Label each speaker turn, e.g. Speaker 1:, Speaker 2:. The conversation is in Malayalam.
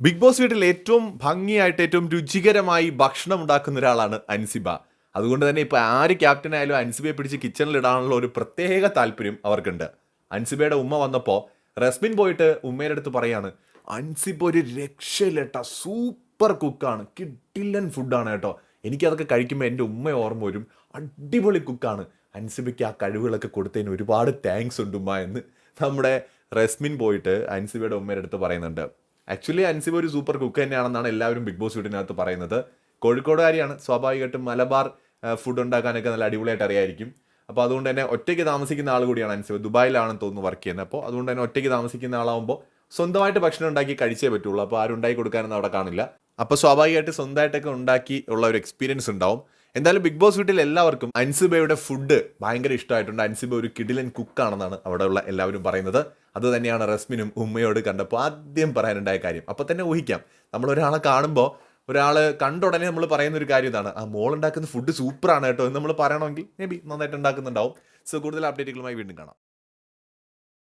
Speaker 1: ബിഗ് ബോസ് വീട്ടിൽ ഏറ്റവും ഭംഗിയായിട്ട് ഏറ്റവും രുചികരമായി ഭക്ഷണം ഉണ്ടാക്കുന്ന ഒരാളാണ് അൻസിബ. അതുകൊണ്ട് തന്നെ ഇപ്പോൾ ആര് ക്യാപ്റ്റൻ ആയാലും അൻസിബയെ പിടിച്ച് കിച്ചണിൽ ഇടാനുള്ള ഒരു പ്രത്യേക താല്പര്യം അവർക്കുണ്ട്. അൻസിബയുടെ ഉമ്മ വന്നപ്പോൾ റസ്മിൻ പോയിട്ട് ഉമ്മയുടെ അടുത്ത് പറയാണ്, അൻസിബ ഒരു രക്ഷയില്ലേട്ടാ, സൂപ്പർ കുക്കാണ്, കിഡിലൻ ഫുഡാണ് കേട്ടോ, എനിക്കതൊക്കെ കഴിക്കുമ്പോൾ എൻ്റെ ഉമ്മ ഓർമ്മ വരും, അടിപൊളി കുക്കാണ്, അൻസിബയ്ക്ക് ആ കഴിവുകളൊക്കെ കൊടുത്തതിന് ഒരുപാട് താങ്ക്സ് ഉണ്ട് ഉമ്മ എന്ന് നമ്മുടെ റസ്മിൻ പോയിട്ട് അൻസിബയുടെ ഉമ്മയുടെ അടുത്ത് പറയുന്നുണ്ട്. ആക്ച്വലി അൻസിബ ഒരു സൂപ്പർ കുക്ക് തന്നെയാണെന്നാണ് എല്ലാവരും ബിഗ് ബോസ് വീട്ടിനകത്ത് പറയുന്നത്. കോഴിക്കോടുകാരിയാണ്, സ്വാഭാവികമായിട്ടും മലബാർ ഫുഡ് ഉണ്ടാക്കാനൊക്കെ നല്ല അടിപൊളിയായിട്ട് അറിയായിരിക്കും. അപ്പോൾ അതുകൊണ്ട് തന്നെ ഒറ്റയ്ക്ക് താമസിക്കുന്ന ആൾ കൂടിയാണ് അൻസിബ. ദുബായിലാണെന്ന് തോന്നുന്നു വർക്ക് ചെയ്യുന്നത്. അപ്പോൾ അതുകൊണ്ട് തന്നെ ഒറ്റയ്ക്ക് താമസിക്കുന്ന ആളാകുമ്പോൾ സ്വന്തമായിട്ട് ഭക്ഷണം ഉണ്ടാക്കി കഴിച്ചേ പറ്റുള്ളൂ. അപ്പോൾ ആരും ഉണ്ടാക്കി കൊടുക്കാനൊന്നും അവിടെ കാണില്ല. അപ്പോൾ സ്വാഭാവികമായിട്ട് സ്വന്തമായിട്ടൊക്കെ ഉണ്ടാക്കി ഉള്ള ഒരു എക്സ്പീരിയൻസ് ഉണ്ടാവും. എന്തായാലും ബിഗ് ബോസ് വീട്ടിൽ എല്ലാവർക്കും അൻസിബയുടെ ഫുഡ് ഭയങ്കര ഇഷ്ടമായിട്ടുണ്ട്. അൻസിബ ഒരു കിടിലൻ കുക്കാണെന്നാണ് അവിടെയുള്ള എല്ലാവരും പറയുന്നത്. അത് തന്നെയാണ് റസ്മിനും ഉമ്മയോട് കണ്ടപ്പോൾ ആദ്യം പറയാനുണ്ടായ കാര്യം. അപ്പോൾ തന്നെ ഊഹിക്കാം, നമ്മൾ ഒരാളെ കാണുമ്പോൾ ഒരാൾ കണ്ട ഉടനെ നമ്മൾ പറയുന്ന ഒരു കാര്യം ഇതാണ്, ആ മോൾ ഉണ്ടാക്കുന്ന ഫുഡ് സൂപ്പറാണ് കേട്ടോ എന്ന് നമ്മൾ പറയണമെങ്കിൽ മേ ബി നന്നായിട്ട് ഉണ്ടാക്കുന്നുണ്ടാവും. സോ കൂടുതൽ അപ്ഡേറ്റുകളുമായി വീണ്ടും കാണാം.